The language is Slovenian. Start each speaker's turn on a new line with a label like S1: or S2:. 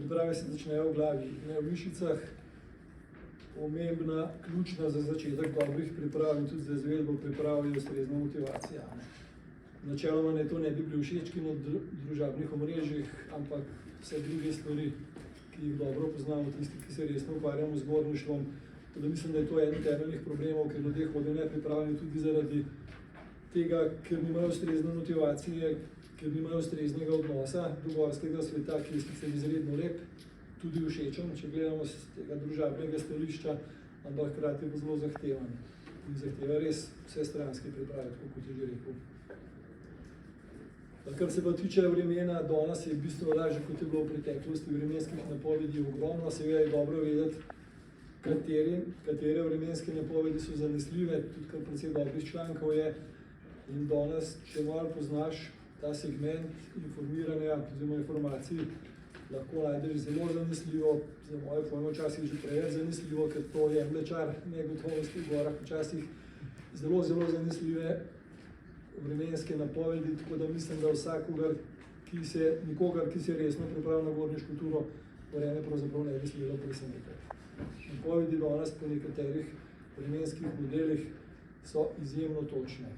S1: priprave se začnejo v glavi, ne v mišicah. Pomembna, ključna za začetek dobrih priprav in tudi za izvedbo priprav je ustrezna motivacija. Načeloma ne to ne bi bili všečki na družabnih omrežjih, ampak vse druge stvari, ki jih dobro poznamo, tisti, ki se resno ukvarjamo z gorništvom. Tudi mislim, da je to eden temeljnih problemov, ker ljudje hodijo nepripravljeni tudi zaradi tega, ker nimajo ustrezne motivacije, ker nimajo ustreznega odnosa do gorskega sveta, ki je sicer izredno lep, tudi všečen, če gledamo z tega družabnega stališča, ampak hkrati bo zelo zahteven. In zahteva res vse stranske priprave, tako kot je že rekel. Kar se pa tiče vremena, danes je bistveno lažje, kot je bilo v preteklosti, vremenskih napovedi ogromno, seveda je dobro vedeti, katere vremenske napovedi so zanesljive, tudi kar precej dobrih člankov je. In danes, če malo poznaš ta segment informiranja oziroma informacij, lahko najdeš zelo zanesljivo, za moje pojme včasih že preveč zanesljivo, ker to jemlje čar negotovosti v gorah, včasih zelo zanesljive vremenske napovedi, tako da mislim, da nikogar, ki se resno pripravlja na gorniško turo, vreme pravzaprav ne bi smelo presenetiti. Napovedi danes po nekaterih vremenskih modelih so izjemno točne.